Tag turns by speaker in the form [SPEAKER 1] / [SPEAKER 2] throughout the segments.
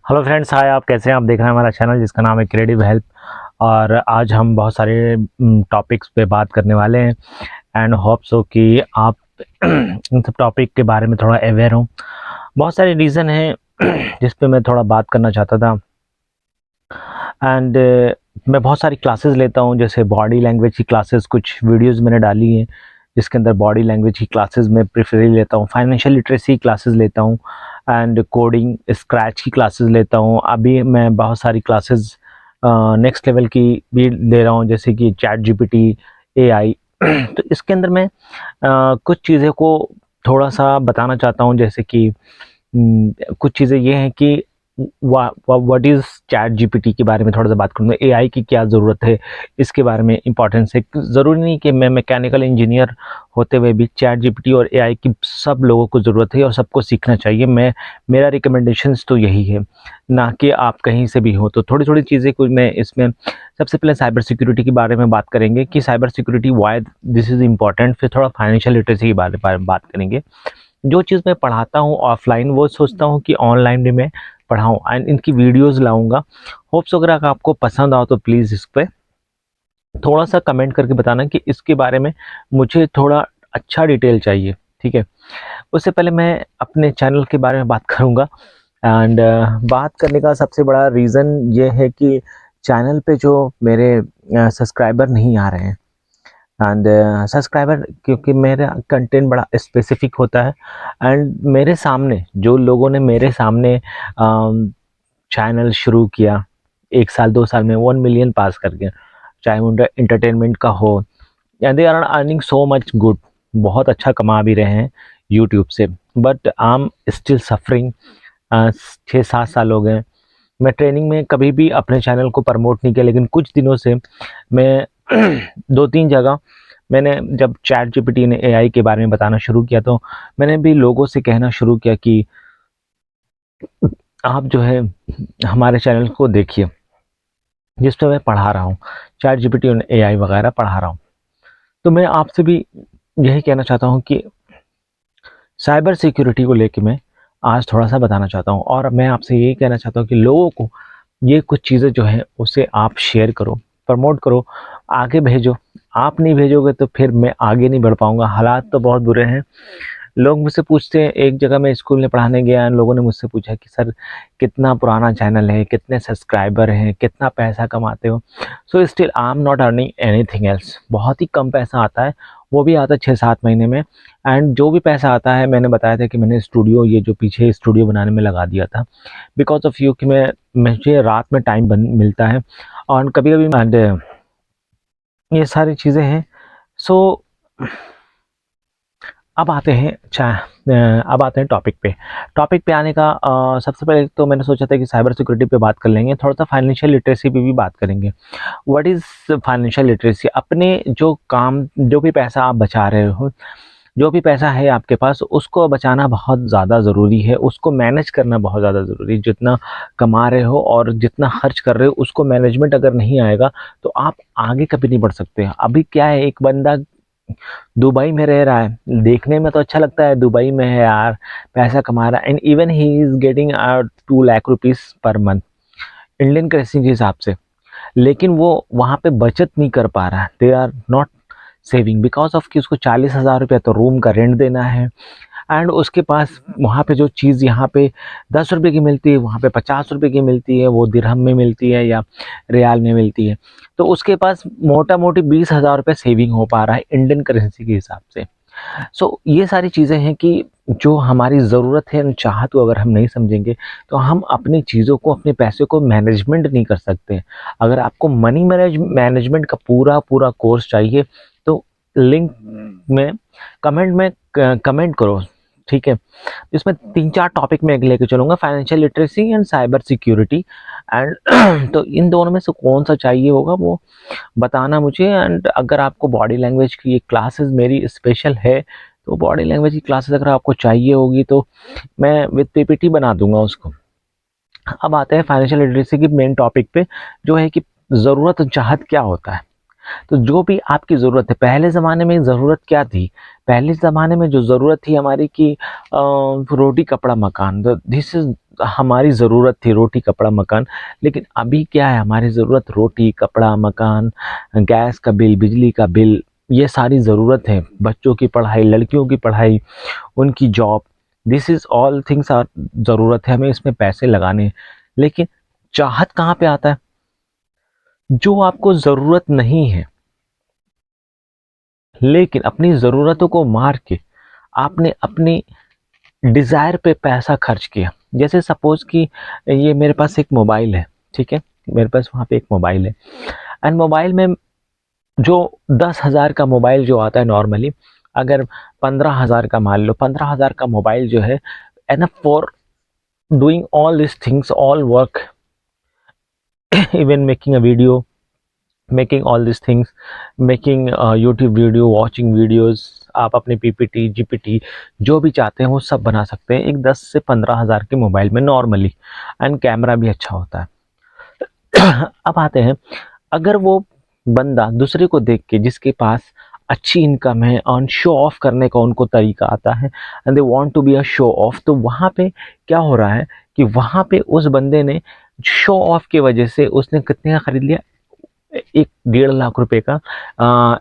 [SPEAKER 1] Hello friends, हाय। आप कैसे हैं? आप देख रहे हैं हमारा चैनल जिसका नाम है क्रिएटिव हेल्प। और आज हम बहुत सारे टॉपिक्स पे बात करने वाले हैं एंड होप सो कि आप इन सब टॉपिक के बारे में थोड़ा अवेयर हो। बहुत सारे रीज़न हैं जिस पे मैं थोड़ा बात करना चाहता था। एंड मैं बहुत सारी क्लासेस लेता हूँ, जैसे बॉडी लैंग्वेज की क्लासेस, कुछ वीडियोस मैंने डाली हैं जिसके अंदर बॉडी लैंग्वेज की क्लासेस मैं प्रेफरली लेता हूँ। फाइनेंशियल लिटरेसी क्लासेस लेता हूँ एंड कोडिंग स्क्रैच की क्लासेस लेता हूँ। अभी मैं बहुत सारी क्लासेस नेक्स्ट लेवल की भी ले रहा हूँ, जैसे कि चैट जीपीटी, एआई। तो इसके अंदर मैं कुछ चीज़ें को थोड़ा सा बताना चाहता हूँ, जैसे कि कुछ चीज़ें ये हैं कि व्हाट इज़ चैट जीपीटी के बारे में थोड़ा सा बात करूँगा। एआई की क्या ज़रूरत है, इसके बारे में इम्पोर्टेंस है। ज़रूरी नहीं कि मैं मैकेनिकल इंजीनियर होते हुए भी चैट जीपीटी और एआई की सब लोगों को ज़रूरत है और सबको सीखना चाहिए। मेरा रिकमेंडेशंस तो यही है, ना कि आप कहीं से भी हो। तो थोड़ी थोड़ी चीज़ें कुछ मैं इसमें सबसे पहले साइबर सिक्योरिटी के बारे में बात करेंगे कि cyber security why this is important. फिर थोड़ा फाइनेंशियल लिटरेसी के बारे में बात करेंगे। जो चीज़ मैं पढ़ाता हूँ ऑफलाइन, वो सोचता हूँ कि ऑनलाइन भी मैं पढ़ाऊँ एंड इनकी वीडियोस लाऊंगा। होप्स अगर आपको पसंद आओ तो प्लीज़ इस पे थोड़ा सा कमेंट करके बताना कि इसके बारे में मुझे थोड़ा अच्छा डिटेल चाहिए, ठीक है। उससे पहले मैं अपने चैनल के बारे में बात करूँगा। एंड बात करने का सबसे बड़ा रीज़न ये है कि चैनल पे जो मेरे सब्सक्राइबर नहीं आ रहे हैं। एंड सब्सक्राइबर, क्योंकि मेरा कंटेंट बड़ा स्पेसिफिक होता है एंड मेरे सामने जो लोगों ने मेरे सामने चैनल शुरू किया 1 साल 2 साल में 1 मिलियन पास कर गया, चाहे उनका इंटरटेनमेंट का हो या they are earning so much good, बहुत अच्छा कमा भी रहे हैं यूट्यूब से। But I am still suffering. 6-7 साल हो गए, मैं ट्रेनिंग में कभी भी अपने चैनल को प्रमोट नहीं किया, लेकिन कुछ दिनों से मैं 2-3 जगह मैंने, जब चैट जीपीटी ने एआई के बारे में बताना शुरू किया तो मैंने भी लोगों से कहना शुरू किया कि आप जो है हमारे चैनल को देखिए, जिस पे मैं पढ़ा रहा हूँ चैट जीपीटी और एआई वगैरह पढ़ा रहा हूँ। तो मैं आपसे भी यही कहना चाहता हूँ कि साइबर सिक्योरिटी को लेके मैं आज थोड़ा सा बताना चाहता हूँ, और मैं आपसे यही कहना चाहता हूँ कि लोगों को ये कुछ चीज़ें जो हैं उसे आप शेयर करो, प्रमोट करो, आगे भेजो। आप नहीं भेजोगे तो फिर मैं आगे नहीं बढ़ पाऊँगा। हालात तो बहुत बुरे हैं। लोग मुझसे पूछते हैं, एक जगह मैं स्कूल में पढ़ाने गया, लोगों ने मुझसे पूछा कि सर कितना पुराना चैनल है, कितने सब्सक्राइबर हैं, कितना पैसा कमाते हो। So still I am not earning anything else. बहुत ही कम पैसा आता है, वो भी आता है 6-7 महीने में। एंड जो भी पैसा आता है, मैंने बताया था कि मैंने स्टूडियो, ये जो पीछे स्टूडियो बनाने में लगा दिया था, बिकॉज ऑफ यू कि मुझे रात में टाइम मिलता है और कभी कभी ये सारी चीज़ें हैं। सो अब आते हैं अब आते हैं टॉपिक पे आने का सबसे पहले तो मैंने सोचा था कि साइबर सिक्योरिटी पे बात कर लेंगे, थोड़ा सा फाइनेंशियल लिटरेसी पे भी बात करेंगे। What is financial literacy? अपने जो काम, जो भी पैसा आप बचा रहे हो, जो भी पैसा है आपके पास, उसको बचाना बहुत ज़्यादा ज़रूरी है, उसको मैनेज करना बहुत ज़्यादा ज़रूरी है। जितना कमा रहे हो और जितना खर्च कर रहे हो, उसको मैनेजमेंट अगर नहीं आएगा तो आप आगे कभी नहीं बढ़ सकते। अभी क्या है, एक बंदा दुबई में रह रहा है, देखने में तो अच्छा लगता है, दुबई में है यार, पैसा कमा रहा है, and even he is getting 2 lakh rupees per month Indian currency के हिसाब से। लेकिन वो वहाँ पे बचत नहीं कर पा रहा है, they are not saving because of कि उसको 40,000 रुपया तो रूम का रेंट देना है। एंड उसके पास वहाँ पे जो चीज़ यहाँ पे 10 रुपये की मिलती है, वहाँ पे 50 रुपये की मिलती है, वो दिरहम में मिलती है या रियाल में मिलती है। तो उसके पास मोटा मोटी 20,000 रुपये सेविंग हो पा रहा है इंडियन करेंसी के हिसाब से। सो ये सारी चीज़ें हैं कि जो हमारी ज़रूरत है, चाहत को अगर हम नहीं समझेंगे तो हम अपनी चीज़ों को, अपने पैसे को मैनेजमेंट नहीं कर सकते। अगर आपको मनी मैनेजमेंट का पूरा पूरा कोर्स चाहिए तो लिंक में कमेंट करो, ठीक है। इसमें 3-4 टॉपिक मैं लेके चलूँगा, financial literacy and cyber security and तो इन दोनों में से कौन सा चाहिए होगा वो बताना मुझे। एंड अगर आपको बॉडी लैंग्वेज की ये क्लासेस मेरी स्पेशल है, तो बॉडी लैंग्वेज की क्लासेस अगर आपको चाहिए होगी तो मैं विद पीपीटी बना दूंगा उसको। अब आते हैं फाइनेंशियल लिटरेसी की मेन टॉपिक पे, जो है कि ज़रूरत और चाहत क्या होता है। तो जो भी आपकी ज़रूरत है, पहले ज़माने में ज़रूरत क्या थी? पहले ज़माने में जो ज़रूरत थी हमारी कि रोटी कपड़ा मकान, दिस इज़ हमारी ज़रूरत थी रोटी कपड़ा मकान, लेकिन अभी क्या है, हमारी ज़रूरत रोटी कपड़ा मकान, गैस का बिल, बिजली का बिल, ये सारी ज़रूरत है, बच्चों की पढ़ाई, लड़कियों की पढ़ाई, उनकी job, this is all things are ज़रूरत है, हमें इसमें पैसे लगाने हैं। लेकिन चाहत कहाँ पे आता है? जो आपको ज़रूरत नहीं है, लेकिन अपनी ज़रूरतों को मार के आपने अपनी डिज़ायर पे पैसा खर्च किया। जैसे सपोज़ कि ये मेरे पास एक मोबाइल है, ठीक है? मेरे पास वहाँ पे एक मोबाइल है एंड मोबाइल में जो 10,000 का मोबाइल जो आता है नॉर्मली, अगर 15,000 का मान लो, 15,000 का मोबाइल जो है enough for doing all this things, all work, even making a video, making all this things, making YouTube video, watching videos, आप अपने पीपीटी जीपीटी जो भी चाहते हैं वो सब बना सकते हैं एक 10 से 15,000 के मोबाइल में नॉर्मली, एंड कैमरा भी अच्छा होता है। अब आते हैं, अगर वो बंदा दूसरे को देख के, जिसके पास अच्छी इनकम है और शो ऑफ करने का उनको तरीका आता है and they want to be a show off, तो वहाँ पे क्या हो रहा है कि वहाँ पे उस बंदे ने शो ऑफ की वजह से उसने कितने का खरीद लिया, एक 1.5 लाख रुपए का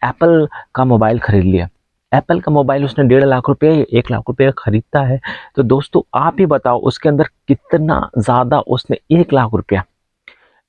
[SPEAKER 1] एप्पल का मोबाइल खरीद लिया। एप्पल का मोबाइल उसने 1.5 लाख रुपए, 1 लाख रुपए का खरीदता है, तो दोस्तों आप ही बताओ उसके अंदर कितना ज़्यादा उसने 1 लाख रुपया,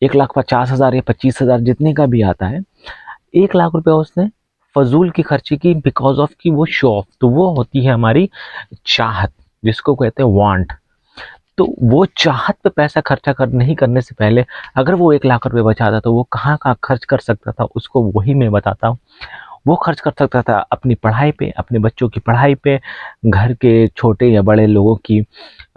[SPEAKER 1] 1,50,000 या 25,000 जितने का भी आता है, 1 लाख रुपया उसने फजूल की खर्ची की बिकॉज ऑफ की वो शो ऑफ। तो वो होती है हमारी चाहत, जिसको कहते हैं वांट। तो वो चाहत पे पैसा खर्चा नहीं करने से पहले अगर वो 1 लाख रुपए बचाता तो वो कहाँ कहाँ खर्च कर सकता था, उसको वही मैं बताता हूँ। वो खर्च कर सकता था अपनी पढ़ाई पे, अपने बच्चों की पढ़ाई पे, घर के छोटे या बड़े लोगों की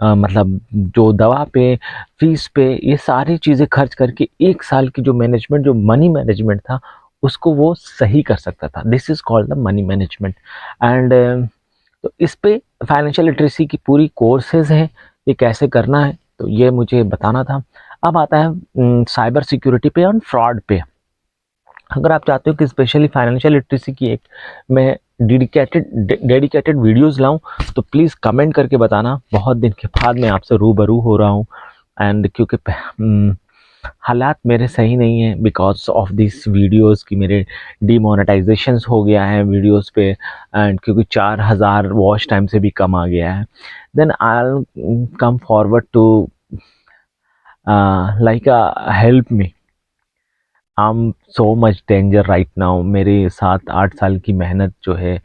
[SPEAKER 1] मतलब जो दवा पे, फीस पे, ये सारी चीज़ें खर्च करके 1 साल की जो मैनेजमेंट, जो मनी मैनेजमेंट था, उसको वो सही कर सकता था। This is called the money management. And तो इस पे फाइनेंशियल लिटरेसी की पूरी कोर्सेज़ हैं, ये कैसे करना है, तो ये मुझे बताना था। अब आता है साइबर सिक्योरिटी पे और फ्रॉड पे। अगर आप चाहते हो कि स्पेशली फाइनेंशियल लिटरेसी की एक मैं डेडिकेटेड वीडियोस लाऊं, तो प्लीज़ कमेंट करके बताना। बहुत दिन के बाद मैं आपसे रूबरू हो रहा हूं एंड क्योंकि हालात मेरे सही नहीं है बिकॉज ऑफ दिस वीडियोस की मेरे डीमोनेटाइजेशंस हो गया है वीडियोस पे, एंड क्योंकि 4,000 वॉच टाइम से भी कम आ गया है, then I come forward to like help me, I am so much danger right now. मेरे 7-8 साल की मेहनत जो है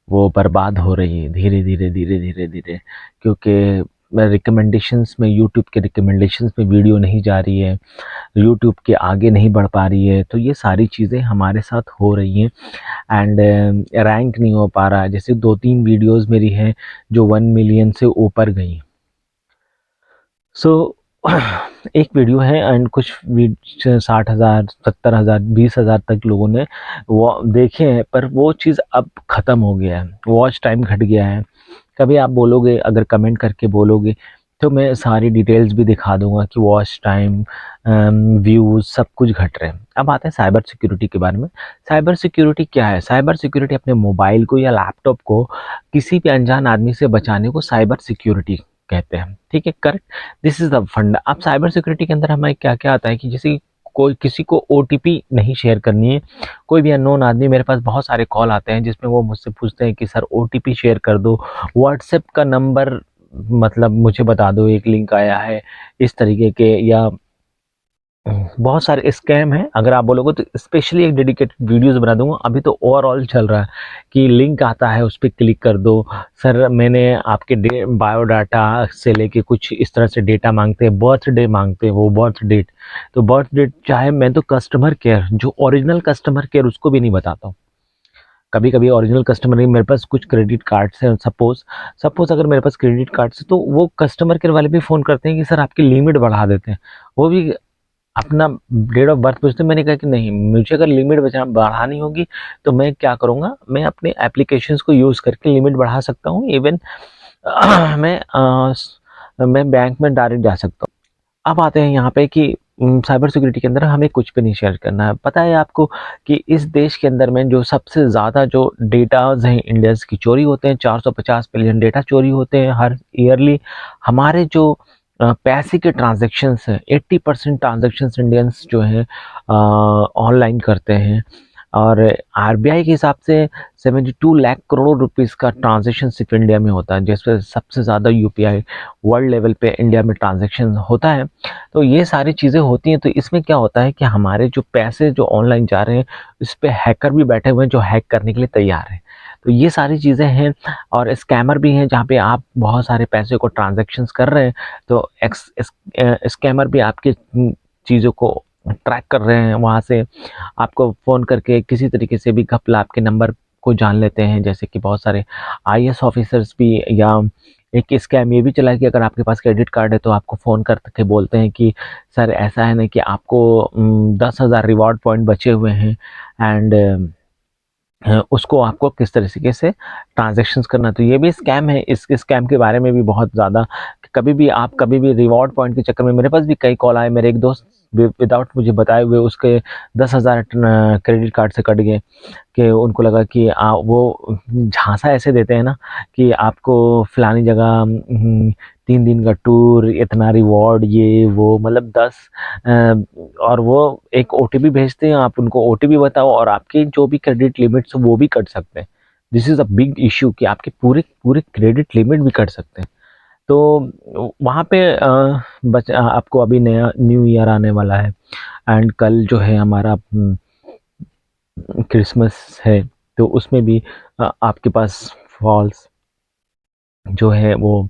[SPEAKER 1] वो बर्बाद हो रही है धीरे धीरे धीरे धीरे धीरे, क्योंकि मैं रिकमेंडेशंस में, यूट्यूब के रिकमेंडेशंस में वीडियो नहीं जा रही है, यूट्यूब के आगे नहीं बढ़ पा रही है, तो ये सारी चीज़ें हमारे साथ हो रही हैं एंड रैंक नहीं हो पा रहा है। जैसे 2-3 वीडियोस मेरी हैं जो 1 मिलियन से ऊपर गई। सो एक वीडियो है एंड कुछ 60,000 70,000 20,000 तक लोगों ने वो देखे हैं, पर वो चीज़ अब ख़त्म हो गया है, वॉच टाइम घट गया है। कभी आप बोलोगे, अगर कमेंट करके बोलोगे तो मैं सारी डिटेल्स भी दिखा दूंगा कि वॉच टाइम, व्यूज़, सब कुछ घट रहे हैं। अब आते हैं साइबर सिक्योरिटी के बारे में। साइबर सिक्योरिटी क्या है? साइबर सिक्योरिटी अपने मोबाइल को या लैपटॉप को किसी भी अनजान आदमी से बचाने को साइबर सिक्योरिटी कहते हैं, ठीक है, करेक्ट। दिस इज़ द फंडा। अब साइबर सिक्योरिटी के अंदर हमें क्या क्या आता है कि जैसे कोई किसी को ओटीपी नहीं शेयर करनी है। कोई भी अननोन आदमी, मेरे पास बहुत सारे कॉल आते हैं जिसमें वो मुझसे पूछते हैं कि सर ओटीपी शेयर कर दो, व्हाट्सएप का नंबर मतलब मुझे बता दो, एक लिंक आया है इस तरीके के, या बहुत सारे स्कैम हैं। अगर आप बोलोगे तो स्पेशली एक डेडिकेटेड वीडियोस बना दूंगा। अभी तो ओवरऑल चल रहा है कि लिंक आता है, उस पर क्लिक कर दो, सर मैंने आपके बायोडाटा से लेके कुछ इस तरह से डेटा मांगते हैं, बर्थडे मांगते हैं, वो बर्थ डेट, तो बर्थ डेट चाहे मैं तो कस्टमर केयर, जो ओरिजिनल कस्टमर केयर, उसको भी नहीं बताता हूँ। कभी कभी ओरिजिनल कस्टमर नहीं, मेरे पास कुछ क्रेडिट कार्ड्स हैं, सपोज सपोज अगर मेरे पास क्रेडिट कार्ड्स है तो वो कस्टमर केयर वाले भी फ़ोन करते हैं कि सर आपकी लिमिट बढ़ा देते हैं, वो भी अपना डेट ऑफ बर्थ पूछते हैं। मैंने कहा कि नहीं, मुझे अगर लिमिट बढ़ानी होगी तो मैं क्या करूँगा, मैं अपने एप्लीकेशंस को यूज़ करके लिमिट बढ़ा सकता हूँ। इवन मैं बैंक में डायरेक्ट जा सकता हूँ। अब आते हैं यहाँ पे कि साइबर सिक्योरिटी के अंदर हमें कुछ भी नहीं शेयर करना है। पता है आपको कि इस देश के अंदर में जो सबसे ज़्यादा जो डेटाज़ हैं इंडियंस की चोरी होते हैं, 450 बिलियन डेटा चोरी होते हैं हर ईयरली। हमारे जो पैसे के ट्रांजैक्शंस हैं, 80% ट्रांजैक्शंस इंडियंस जो हैं ऑनलाइन करते हैं। और आरबीआई के हिसाब से 72 लाख करोड़ रुपीस का ट्रांजैक्शन सिर्फ इंडिया में होता है, जिसमें सबसे ज़्यादा यूपीआई वर्ल्ड लेवल पे इंडिया में ट्रांजैक्शन होता है। तो ये सारी चीज़ें होती हैं, तो इसमें क्या होता है कि हमारे जो पैसे जो ऑनलाइन जा रहे हैं, इस पे हैकर भी बैठे हुए हैं जो हैक करने के लिए तैयार हैं। तो ये सारी चीज़ें हैं, और स्कैमर भी हैं जहाँ पे आप बहुत सारे पैसे को ट्रांजैक्शंस कर रहे हैं, तो स्कैमर भी आपकी चीज़ों को ट्रैक कर रहे हैं, वहाँ से आपको फ़ोन करके किसी तरीके से भी घपला आपके नंबर को जान लेते हैं। जैसे कि बहुत सारे आईएएस ऑफिसर्स भी, या एक स्कैम ये भी चला है कि अगर आपके पास क्रेडिट कार्ड है तो आपको फ़ोन करके बोलते हैं कि सर ऐसा है ना कि आपको 10,000 रिवॉर्ड पॉइंट बचे हुए हैं, एंड उसको आपको किस तरीके से ट्रांजैक्शंस करना। तो ये भी स्कैम है। इस स्कैम के बारे में भी बहुत ज़्यादा, कभी भी रिवॉर्ड पॉइंट के चक्कर में, मेरे पास भी कई कॉल आए। मेरे एक दोस्त विदाउट मुझे बताए हुए उसके 10,000 क्रेडिट कार्ड से कट गए, कि उनको लगा कि वो झांसा ऐसे देते हैं ना कि आपको फलानी जगह 3 दिन का टूर, इतना रिवॉर्ड, ये वो, मतलब 10 और वो एक ओटीपी भेजते हैं, आप उनको ओटीपी बताओ और आपके जो भी क्रेडिट लिमिट्स वो भी कट सकते हैं। This is a big issue कि आपके पूरे पूरे क्रेडिट लिमिट भी कट सकते हैं। तो वहाँ पे आपको अभी नया न्यू ईयर आने वाला है, एंड कल जो है हमारा क्रिसमस है, तो उसमें भी आपके पास फॉल्स जो है वो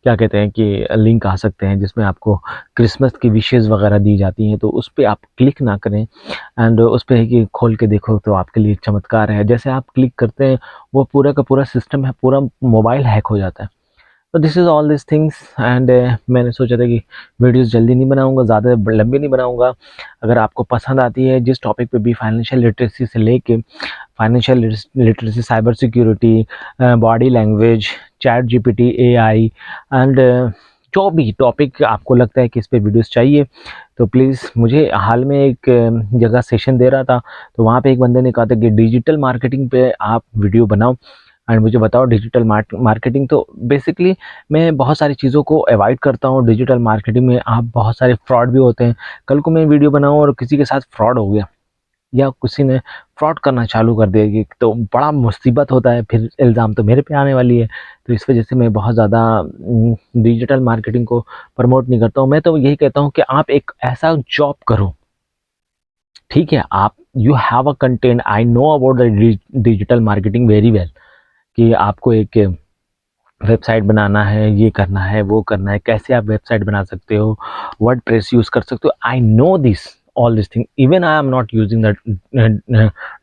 [SPEAKER 1] क्या कहते हैं कि लिंक आ सकते हैं, जिसमें आपको क्रिसमस की विशेज़ वगैरह दी जाती हैं। तो उस पे आप क्लिक ना करें, एंड उस पे है कि खोल के देखो तो आपके लिए चमत्कार है। जैसे आप क्लिक करते हैं, वो पूरा का पूरा सिस्टम है, पूरा मोबाइल हैक हो जाता है। तो this is all this things, and मैंने सोचा था कि वीडियोस जल्दी नहीं बनाऊंगा, ज़्यादा लंबी नहीं बनाऊंगा। अगर आपको पसंद आती है जिस टॉपिक पे भी, फाइनेंशियल लिटरेसी से लेके financial literacy, cyber security, body language, chat GPT, AI, and जो भी टॉपिक आपको लगता है कि इस पे वीडियोस चाहिए, तो प्लीज़ मुझे हाल में एक जगह सेशन दे रहा था, तो वहाँ पे एक बंदे ने कहा था कि डिजिटल मार्केटिंग पे आप वीडियो बनाओ एंड मुझे बताओ डिजिटल मार्केटिंग। तो बेसिकली मैं बहुत सारी चीज़ों को अवॉइड करता हूँ। डिजिटल मार्केटिंग में आप बहुत सारे फ्रॉड भी होते हैं। कल को मैं वीडियो बनाऊँ और किसी के साथ फ्रॉड हो गया, या किसी ने फ्रॉड करना चालू कर दिया, कि तो बड़ा मुसीबत होता है, फिर इल्ज़ाम तो मेरे पे आने वाली है। तो इस वजह से मैं बहुत ज़्यादा डिजिटल मार्केटिंग को प्रमोट नहीं करता हूँ। मैं तो यही कहता हूँ कि आप एक ऐसा जॉब करो, ठीक है, आप you have a content, I know about the digital marketing very well, कि आपको एक वेबसाइट बनाना है, ये करना है, वो करना है, कैसे आप वेबसाइट बना सकते हो, वर्डप्रेस यूज़ कर सकते हो। I know this all these things. Even I am not using that,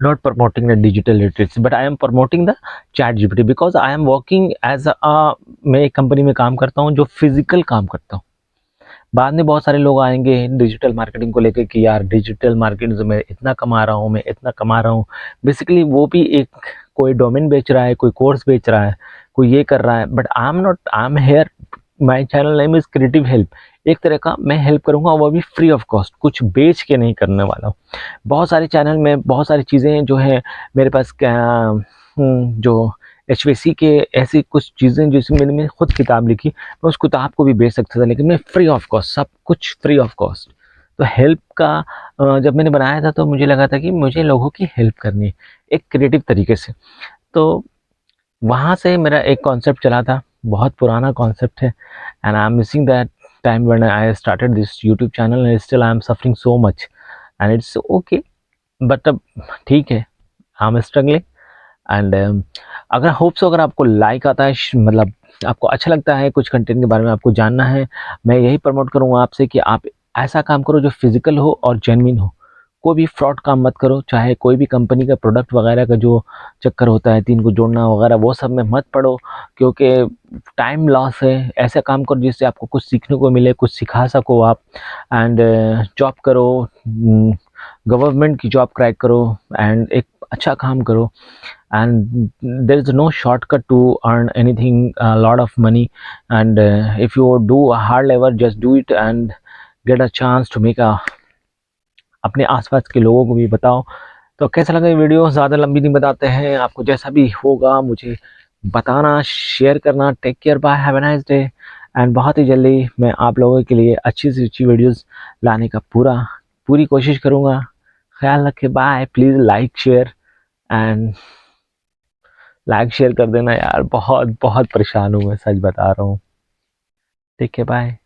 [SPEAKER 1] not promoting the digital literacy, but I am promoting the chat gpt because I am working as a मैं एक company में काम करता हूँ जो physical काम करता हूँ। बाद में बहुत सारे लोग आएंगे डिजिटल मार्केटिंग को लेकर कि यार डिजिटल मार्केटिंग से मैं इतना कमा रहा हूँ, मैं इतना कमा रहा हूँ। बेसिकली वो भी एक कोई डोमेन बेच रहा है, कोई कोर्स बेच रहा है, कोई ये कर रहा है, but I am not, I am here, my channel name is creative help. एक तरह का मैं हेल्प करूंगा, वो भी फ्री ऑफ कॉस्ट, कुछ बेच के नहीं करने वाला हूँ। बहुत सारे चैनल में बहुत सारी चीज़ें जो है मेरे पास जो एचवीसी के ऐसी कुछ चीज़ें जिसमें मैंने खुद किताब लिखी, मैं उस किताब को भी बेच सकता था, लेकिन मैं फ्री ऑफ कॉस्ट, सब कुछ फ्री ऑफ कॉस्ट। तो हेल्प का जब मैंने बनाया था तो मुझे लगा था कि मुझे लोगों की हेल्प करनी है एक क्रिएटिव तरीके से। तो वहाँ से मेरा एक कॉन्सेप्ट चला था, बहुत पुराना कॉन्सेप्ट है, and I am missing that time when I started this YouTube channel, and still I am suffering so much, and it's okay, but अब ठीक है, आई एम स्ट्रगलिंग। एंड अगर होप सो अगर आपको लाइक आता है, मतलब आपको अच्छा लगता है, कुछ कंटेंट के बारे में आपको जानना है, मैं यही प्रमोट करूँगा आपसे कि आप ऐसा काम करो जो फिजिकल हो और जेन्युइन हो। कोई भी फ्रॉड काम मत करो, चाहे कोई भी कंपनी का प्रोडक्ट वगैरह का जो चक्कर होता है, 3 को जोड़ना वगैरह, वो सब में मत पड़ो, क्योंकि टाइम लॉस है। ऐसा काम करो जिससे आपको कुछ सीखने को मिले, कुछ सिखा सको आप, एंड जॉब करो, गवर्नमेंट की जॉब क्रैक करो, एंड एक अच्छा काम करो, and there is no shortcut to earn anything, a lot of money, and if you do a hard labor, just do it and get a chance to make a, अपने आसपास के लोगों को भी बताओ। तो कैसा लगा ये वीडियो, ज़्यादा लंबी नहीं बताते हैं, आपको जैसा भी होगा मुझे बताना, शेयर करना। Take care, bye, have a nice day, and बहुत ही जल्दी मैं आप लोगों के लिए अच्छी से अच्छी वीडियोस लाने का पूरी कोशिश करूँगा। ख्याल रखें, bye. Please like share and like share कर देना यार, बहुत बहुत परेशान हूँ मैं, सच बता रहा हूँ। ठीक है, बाय।